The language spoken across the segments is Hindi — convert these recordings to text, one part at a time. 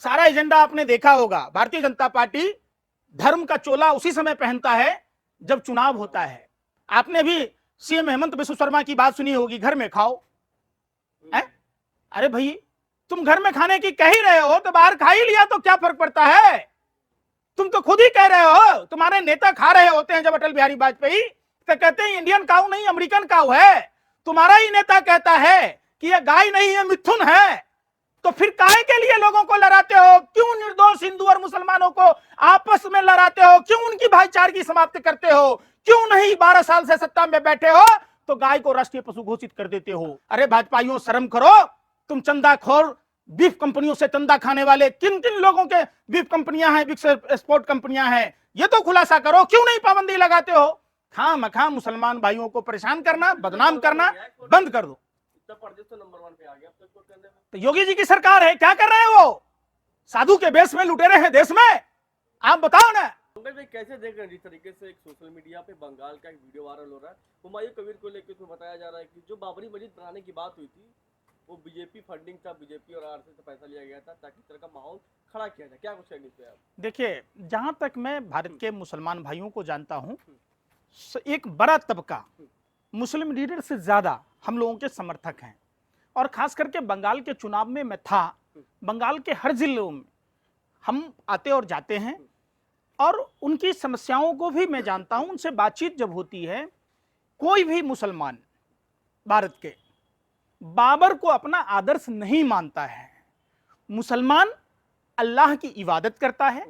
सारा एजेंडा आपने देखा होगा। भारतीय जनता पार्टी धर्म का चोला उसी समय पहनता है जब चुनाव होता है। आपने भी सीएम हेमंत बिस्व शर्मा की बात सुनी होगी, घर में खाओ है? अरे भाई, तुम घर में खाने की कह ही रहे हो तो बाहर खा ही लिया तो क्या फर्क पड़ता है? तुम तो खुद ही कह रहे हो, तुम्हारे नेता खा रहे होते हैं जब अटल बिहारी वाजपेयी, तो कहते हैं इंडियन काऊ नहीं अमेरिकन काऊ है। तुम्हारा ही नेता कहता है कि यह गाय नहीं है मिथुन है। तो फिर काहे के लिए लोगों को लड़ाते हो? क्यों निर्दोष हिंदू और मुसलमानों को आपस में लड़ाते हो? क्यों उनकी भाईचारगी समाप्त करते हो? क्यों नहीं 12 साल से सत्ता में बैठे हो तो गाय को राष्ट्रीय पशु घोषित कर देते हो? अरे भाजपाइयों, शर्म करो। तुम चंदाखोर बीफ कंपनियों से चंदा खाने वाले किन किन लोगों के बीफ कंपनियां हैं, बिग एक्सपोर्ट कंपनियां हैं, ये तो खुलासा करो। क्यों नहीं पाबंदी लगाते हो? खामखा मुसलमान भाइयों को परेशान करना, बदनाम करना बंद कर दो। नंबर 1 पे आ गया तो योगी जी की सरकार है, क्या कर रहे हैं वो? साधु के बेस में लुटेरे हैं देश में। आप बताओ ना। पंकज भाई, कैसे देख रहे हैं जिस तरीके से एक सोशल मीडिया पे बंगाल का एक वीडियो वायरल हो रहा है, हुमायूं कबीर को लेकर उसमें बताया जा रहा है कि जो बाबरी मस्जिद बनाने की बात हुई थी वो बीजेपी फंडिंग था, बीजेपी और आरएसएस से पैसा लिया गया था ताकि इस तरह का माहौल खड़ा किया जाए। क्या कुछ कहेंगे इस पे आप? देखिए, जहां तक मैं भारत के मुसलमान भाइयों को जानता हूं, एक बड़ा तबका मुस्लिम लीडर से ज्यादा हम लोगों के समर्थक हैं। और खास करके बंगाल के चुनाव में मैं था। बंगाल के हर जिलों में हम आते और जाते हैं और उनकी समस्याओं को भी मैं जानता हूं। उनसे बातचीत जब होती है, कोई भी मुसलमान भारत के बाबर को अपना आदर्श नहीं मानता है। मुसलमान अल्लाह की इबादत करता है,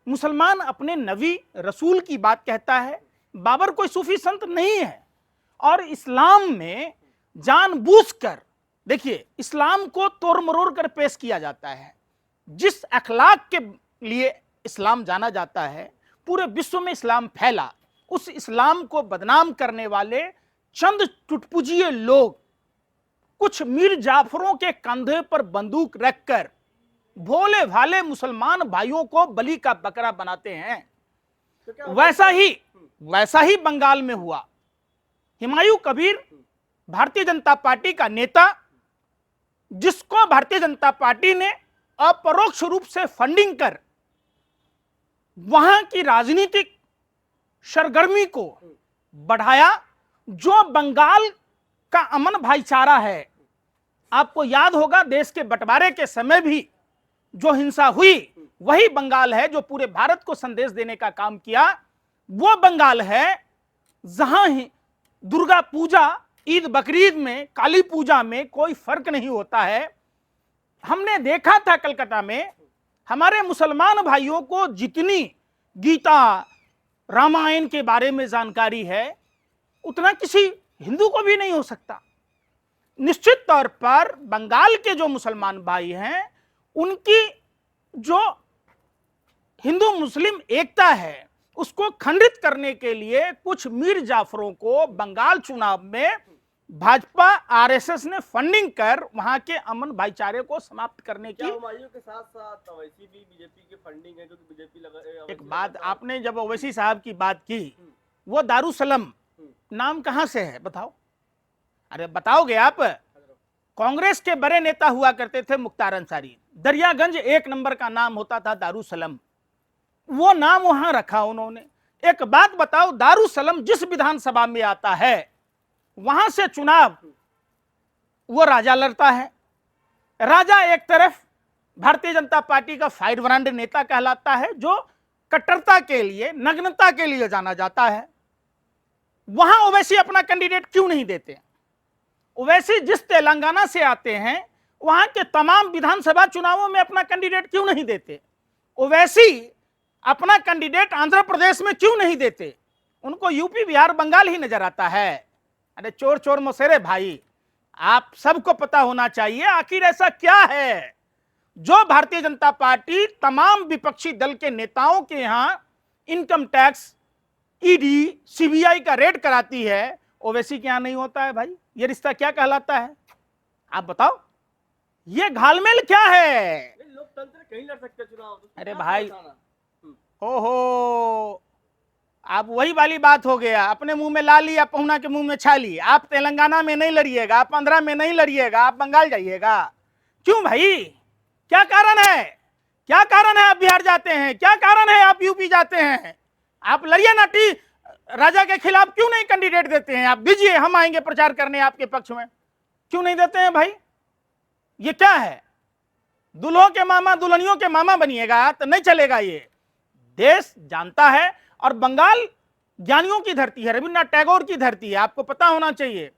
मुसलमान अपने नबी रसूल की बात कहता है। बाबर कोई सूफी संत नहीं है। और इस्लाम में जानबूझकर, देखिए, इस्लाम को तोड़ मरोड़ कर पेश किया जाता है। जिस अखलाक के लिए इस्लाम जाना जाता है, पूरे विश्व में इस्लाम फैला, उस इस्लाम को बदनाम करने वाले चंद टुटपुजिए लोग कुछ मीर जाफरों के कंधे पर बंदूक रखकर भोले भाले मुसलमान भाइयों को बलि का बकरा बनाते हैं। तो वैसा ही बंगाल में हुआ। हुमायूं कबीर भारतीय जनता पार्टी का नेता, जिसको भारतीय जनता पार्टी ने अपरोक्ष रूप से फंडिंग कर वहां की राजनीतिक सरगर्मी को बढ़ाया, जो बंगाल का अमन भाईचारा है। आपको याद होगा, देश के बंटवारे के समय भी जो हिंसा हुई, वही बंगाल है जो पूरे भारत को संदेश देने का काम किया। वो बंगाल है जहां ही दुर्गा पूजा, ईद बकरीद में, काली पूजा में कोई फर्क नहीं होता है। हमने देखा था कलकत्ता में, हमारे मुसलमान भाइयों को जितनी गीता रामायण के बारे में जानकारी है, उतना किसी हिंदू को भी नहीं हो सकता। निश्चित तौर पर बंगाल के जो मुसलमान भाई हैं, उनकी जो हिंदू मुस्लिम एकता है, उसको खंडित करने के लिए कुछ मीर जाफरों को बंगाल चुनाव में भाजपा आरएसएस ने फंडिंग कर वहां के अमन भाईचारे को समाप्त करने की। हुमायूं के साथ साथ ओवैसी भी बीजेपी की फंडिंग है, क्योंकि बीजेपी लगा। एक बात, आपने जब ओवैसी साहब की बात की, वो दारुसलम नाम कहां से है बताओ? अरे बताओगे आप? कांग्रेस के बड़े नेता हुआ करते थे मुख्तार अंसारी, दरियागंज 1 नंबर का नाम होता था दारुसलम। वो नाम वहां रखा उन्होंने। एक बात बताओ, दारुसलम जिस विधानसभा में आता है, वहां से चुनाव वो राजा लड़ता है। राजा एक तरफ भारतीय जनता पार्टी का फायर ब्रांड नेता कहलाता है, जो कट्टरता के लिए, नग्नता के लिए जाना जाता है। वहां ओवैसी अपना कैंडिडेट क्यों नहीं देते? ओवैसी जिस तेलंगाना से आते हैं, वहां के तमाम विधानसभा चुनावों में अपना कैंडिडेट क्यों नहीं देते? ओवैसी अपना कैंडिडेट आंध्र प्रदेश में क्यों नहीं देते? उनको यूपी, बिहार, बंगाल ही नजर आता है। अरे चोर चोर मौसेरे भाई, आप सबको पता होना चाहिए आखिर ऐसा क्या है जो भारतीय जनता पार्टी तमाम विपक्षी दल के नेताओं के यहां इनकम टैक्स, ईडी, सीबीआई का रेड कराती है, ओवैसी के यहां नहीं होता है? भाई, ये रिश्ता क्या कहलाता है? आप बताओ, ये घालमेल क्या है? लोकतंत्र कहीं लड़ सकते चुनाव। अरे भाई, ओहो, आप वही वाली बात हो गया, अपने मुंह में ला लिया, पहुना के मुंह में छाली। आप तेलंगाना में नहीं लड़िएगा, आप आंध्रा में नहीं लड़िएगा, आप बंगाल जाइएगा। क्यों भाई, क्या कारण है? क्या कारण है आप बिहार जाते हैं? क्या कारण है आप यूपी जाते हैं? आप लड़िया नाटी राजा के खिलाफ क्यों नहीं कैंडिडेट देते हैं? आप दीजिए, हम आएंगे प्रचार करने आपके पक्ष में। क्यों नहीं देते हैं भाई? ये क्या है? दुल्हों के मामा दुल्हनियों के मामा बनिएगा तो नहीं चलेगा। ये देश जानता है, और बंगाल ज्ञानियों की धरती है, रविन्द्रनाथ टैगोर की धरती है। आपको पता होना चाहिए,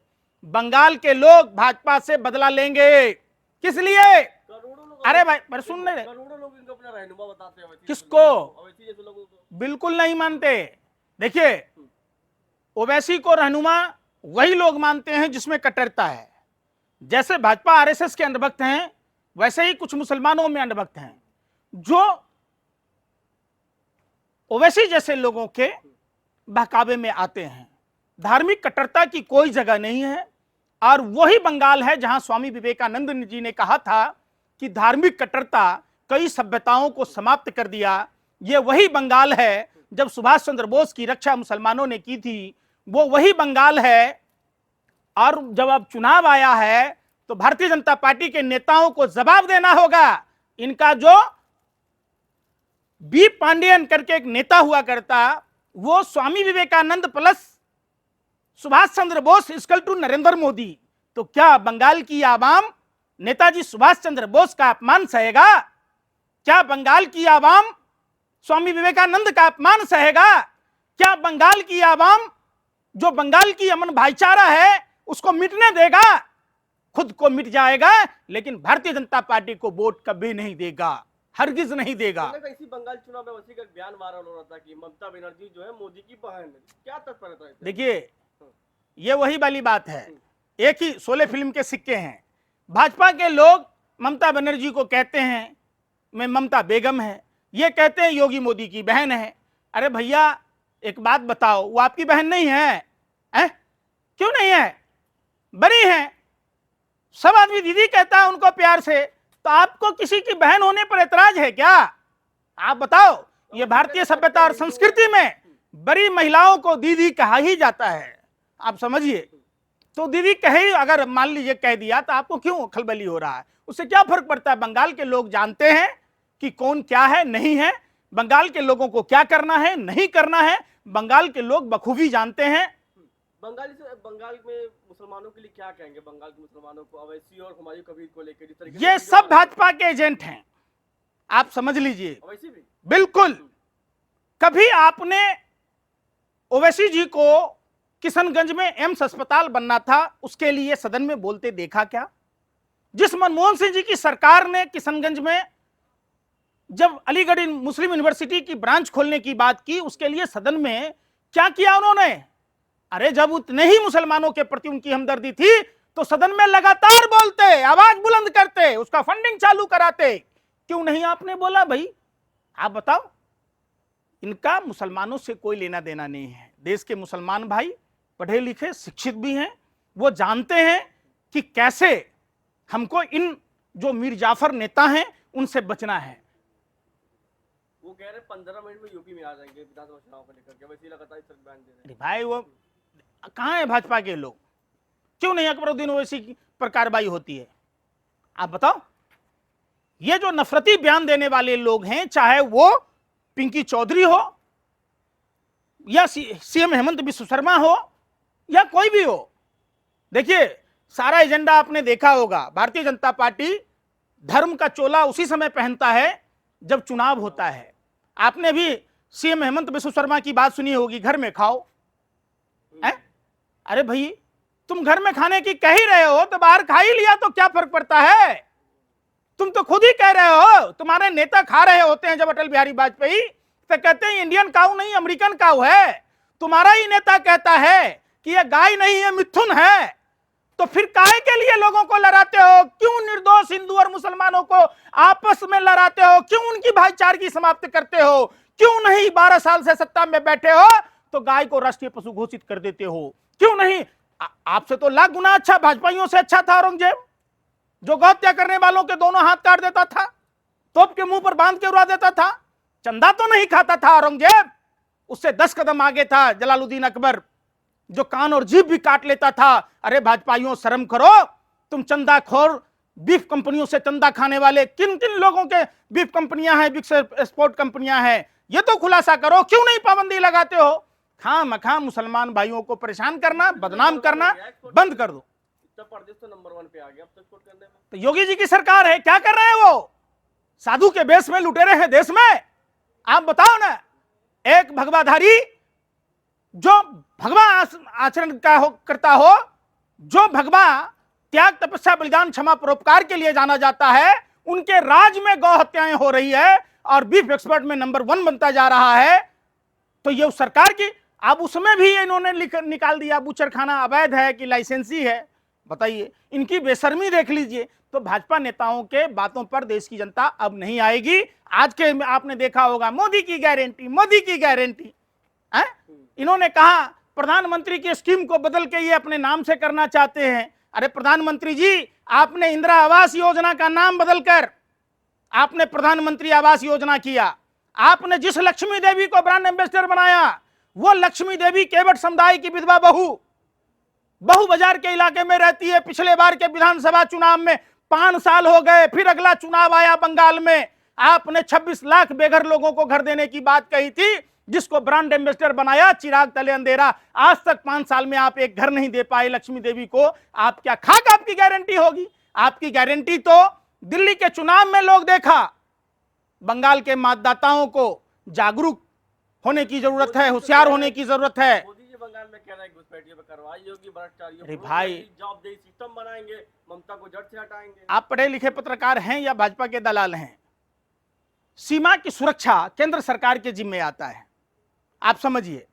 बंगाल के लोग भाजपा से बदला लेंगे। किस लिए? करोड़ों लोग, अरे भाई पर सुन ले, करोड़ों लोग इनको अपना रहनुमा बताते हैं। अवैसी किसको? अवैसी जैसे लोगों को बिल्कुल नहीं मानते। देखिए, ओवैसी को रहनुमा वही लोग मानते हैं जिसमें कट्टरता है। जैसे भाजपा आरएसएस के अंधभक्त हैं, वैसे ही कुछ मुसलमानों में अंधभक्त हैं जो ओवैसी जैसे लोगों के बहकावे में आते हैं। धार्मिक कट्टरता की कोई जगह नहीं है, और वही बंगाल है जहां स्वामी विवेकानंद जी ने कहा था कि धार्मिक कट्टरता कई सभ्यताओं को समाप्त कर दिया। ये वही बंगाल है जब सुभाष चंद्र बोस की रक्षा मुसलमानों ने की थी, वो वही बंगाल है। और जब अब चुनाव आया है तो भारतीय जनता पार्टी के नेताओं को जवाब देना होगा। इनका जो बी पांडियन करके एक नेता हुआ करता, वो Swami Vivekananda plus Subhash Chandra Bose equal to Narendra Modi. तो क्या बंगाल की आवाम नेताजी सुभाष चंद्र बोस का अपमान सहेगा? क्या बंगाल की आवाम स्वामी विवेकानंद का अपमान सहेगा? क्या बंगाल की आवाम जो बंगाल की अमन भाईचारा है उसको मिटने देगा? खुद को मिट जाएगा, लेकिन भारतीय जनता पार्टी को वोट कभी नहीं देगा, हरगिज नहीं देगा। इसी बंगाल चुनाव में वैसी का बयान वायरल हो रहा था कि ममता बनर्जी जो है मोदी की बहन है। क्या तात्पर्य था? देखिए, ये वही वाली बात है, एक ही शोले फिल्म के सिक्के हैं। भाजपा के लोग ममता बनर्जी को कहते हैं मैं ममता बेगम है, ये कहते हैं योगी मोदी की बहन है। अरे भैया एक बात बताओ, वो आपकी बहन नहीं है? क्यों नहीं है? बड़ी है। सब आदमी दीदी कहता है उनको प्यार से, तो आपको किसी की बहन होने पर एतराज है क्या? आप बताओ। ये भारतीय सभ्यता और संस्कृति में बड़ी महिलाओं को दीदी कहा ही जाता है, आप समझिए। तो दीदी कहे, अगर मान लीजिए कह दिया तो आपको क्यों खलबली हो रहा है? उससे क्या फर्क पड़ता है? बंगाल के लोग जानते हैं कि कौन क्या है नहीं है, बंगाल के लोगों को क्या करना है नहीं करना है, बंगाल के लोग बखूबी जानते हैं। बंगाल में मुसलमानों के लिए क्या कहेंगे? बंगाल के मुसलमानों को अवैसी और हुमायूं कबीर को लेकर जिस तरीके ये सब भाजपा के एजेंट हैं, आप समझ लीजिए। अवैसी भी बिल्कुल। कभी आपने ओवैसी जी को किशनगंज में एम्स अस्पताल बनना था, उसके लिए सदन में बोलते देखा क्या? जिस मनमोहन सिंह जी की सरकार ने किशनगंज में जब अलीगढ़ मुस्लिम यूनिवर्सिटी की ब्रांच खोलने की बात की, उसके लिए सदन में क्या किया उन्होंने? अरे जब उतने ही मुसलमानों के प्रति उनकी हमदर्दी थी तो सदन में लगातार बोलते, आवाज बुलंद करते, उसका फंडिंग चालू कराते। क्यों नहीं आपने बोला भाई? आप बताओ। इनका मुसलमानों से कोई लेना देना नहीं है। देश के मुसलमान भाई पढ़े लिखे शिक्षित भी हैं, वो जानते हैं कि कैसे हमको इन जो मीर जाफर नेता हैं उनसे बचना है। वो कह रहे 15 मिनट में यूपी में आ जाएंगे विधानसभा चुनाव को लेकर के, वैसे ही लगातार बयान दे रहे हैं। भाई वो कहाँ है भाजपा के लोग? क्यों नहीं अकबरुद्दीन ओवैसी पर कार्रवाई होती है? आप बताओ। ये जो नफरती बयान देने वाले लोग हैं, चाहे वो पिंकी चौधरी हो या सीएम हेमंत बिस्व शर्मा हो या कोई भी हो, देखिए सारा एजेंडा आपने देखा होगा। भारतीय जनता पार्टी धर्म का चोला उसी समय पहनता है जब चुनाव होता है। आपने भी सीएम हेमंत बिस्व शर्मा की बात सुनी होगी, घर में खाओ। अरे भाई तुम घर में खाने की कह ही रहे हो तो बाहर खा ही लिया तो क्या फर्क पड़ता है? तुम तो खुद ही कह रहे हो, तुम्हारे नेता खा रहे होते हैं जब अटल बिहारी वाजपेयी, तो कहते हैं इंडियन काऊ नहीं अमेरिकन काऊ है। तुम्हारा ही नेता कहता है कि ये गाय नहीं है मिथुन है, तो फिर काहे के लिए लोगों को लड़ाते हो? क्यों निर्दोष हिंदू और मुसलमानों को आपस में लड़ाते हो? क्यों उनकी भाईचारगी समाप्त करते हो? क्यों नहीं 12 साल से सत्ता में बैठे हो तो गाय को राष्ट्रीय पशु घोषित कर देते हो? क्यों नहीं? आपसे तो लाख गुना अच्छा, भाजपाइयों से अच्छा था औरंगजेब, जो गौ हत्या करने वालों के दोनों हाथ काट देता था, तोप के मुंह पर बांध के उड़ा देता था। चंदा तो नहीं खाता था औरंगजेब, उससे 10 कदम आगे था जलालुद्दीन अकबर, जो कान और जीभ भी काट लेता था। अरे भाजपाइयों शर्म करो, तुम चंदाखोर बीफ कंपनियों से चंदा खाने वाले किन किन लोगों के बीफ कंपनियां हैं, बिग एक्सपोर्ट कंपनियां हैं, ये तो खुलासा करो। क्यों नहीं पाबंदी लगाते हो? खामखा मुसलमान भाइयों को परेशान करना, बदनाम करना बंद कर दो। उत्तर प्रदेश तो नंबर 1 पे आ गया अब तक एक्सपोर्ट करने में। तो योगी जी की सरकार है, क्या कर रहे हैं वो? साधु के बेस में लुटेरे हैं देश में। आप बताओ ना, एक भगवाधारी जो भगवा आचरण करता हो, जो भगवा त्याग तपस्या बलिदान क्षमा परोपकार के लिए जाना जाता है, उनके राज में गौ हत्याएं हो रही है और बीफ एक्सपर्ट में नंबर 1 बनता जा रहा है। तो ये उस सरकार की, अब उसमें भी इन्होंने निकाल दिया बूचरखाना अवैध है कि लाइसेंसी है। बताइए, इनकी बेशर्मी देख लीजिए। तो भाजपा नेताओं के बातों पर देश की जनता अब नहीं आएगी। आज के आपने देखा होगा, मोदी की गारंटी, मोदी की गारंटी है। इन्होंने कहा प्रधानमंत्री की स्कीम को बदल के ये अपने नाम से करना चाहते हैं। अरे प्रधानमंत्री जी, आपने इंदिरा आवास योजना का नाम बदलकर आपने प्रधानमंत्री आवास योजना किया। आपने जिस लक्ष्मी देवी को ब्रांड एम्बेसडर बनाया, वो लक्ष्मी देवी केवट समुदाय की विधवा बहु बाजार के इलाके में रहती है। पिछले बार के विधानसभा चुनाव में 5 साल हो गए, फिर अगला चुनाव आया बंगाल में, आपने 26 लाख बेघर लोगों को घर देने की बात कही थी, जिसको ब्रांड एम्बेसडर बनाया। चिराग तले अंधेरा, आज तक 5 साल में आप एक घर नहीं दे पाए लक्ष्मी देवी को। आप क्या खाक आपकी गारंटी होगी? आपकी गारंटी तो दिल्ली के चुनाव में लोग देखा। बंगाल के मतदाताओं को जागरूक होने की जरूरत है, होशियार होने की जरूरत है। मोदी जी बंगाल में कह रहे हैं घुसपैठियों पे कार्रवाई होगी, भ्रष्टाचारियों अरे को भाई, जवाबदेही सिस्टम बनाएंगे, ममता को जड़ से हटाएंगे। आप पढ़े लिखे पत्रकार हैं या भाजपा के दलाल हैं? सीमा की सुरक्षा केंद्र सरकार के जिम्मे आता है। आप समझिए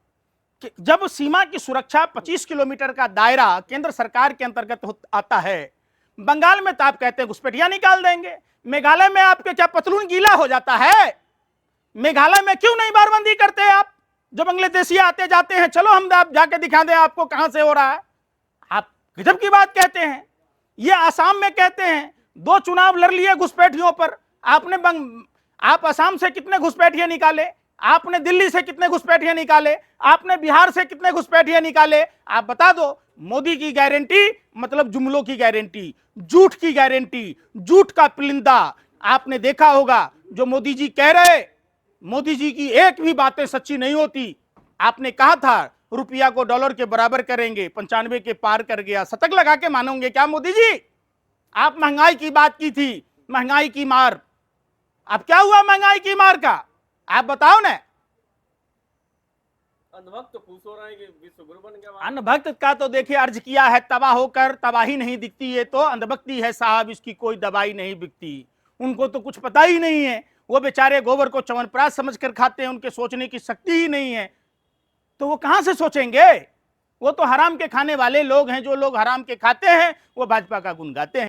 कि जब सीमा की सुरक्षा 25 किलोमीटर का दायरा केंद्र सरकार के अंतर्गत आता है, बंगाल में तो आप कहते हैं घुसपैठिया निकाल देंगे। मेघालय में आपके क्या पतलून गीला हो जाता है? मेघालय में क्यों नहीं बारबंदी करते आप? जो बांग्लादेशी आते जाते हैं, चलो हम आप जाके दिखा दें आपको कहां से हो रहा है। आप गजब की बात कहते हैं। ये आसाम में कहते हैं 2 चुनाव लड़ लिए घुसपैठियों पर। आप असम से कितने घुसपैठिए निकाले? आपने दिल्ली से कितने घुसपैठिए निकाले? आपने बिहार से कितने घुसपैठिए निकाले? आप बता दो। मोदी की गारंटी मतलब जुमलों की गारंटी, झूठ की गारंटी, झूठ का पुलिंदा। आपने देखा होगा जो मोदी जी कह रहे, मोदी जी की एक भी बातें सच्ची नहीं होती। आपने कहा था रुपया को डॉलर के बराबर करेंगे, 95 के पार कर गया। शतक लगा के मानोगे क्या मोदी जी? आप महंगाई की बात की थी, महंगाई की मार। अब क्या हुआ महंगाई की मार का? आप बताओ ना। अंधभक्त तो खुश हो रहे हैं कि विश्व गुरु बन गया। अंधभक्त का तो देखिए अर्ज किया है, तबाह होकर तबाही नहीं दिखती। ये तो अंधभक्ति है साहब, इसकी कोई दवाई नहीं बिकती। उनको तो कुछ पता ही नहीं है। वो बेचारे गोबर को च्यवनप्राश समझकर खाते हैं, उनके सोचने की शक्ति ही नहीं है। तो वो कहां से सोचेंगे? वो तो हराम के खाने वाले लोग हैं। जो लोग हराम के खाते हैं वो भाजपा का गुण गाते हैं।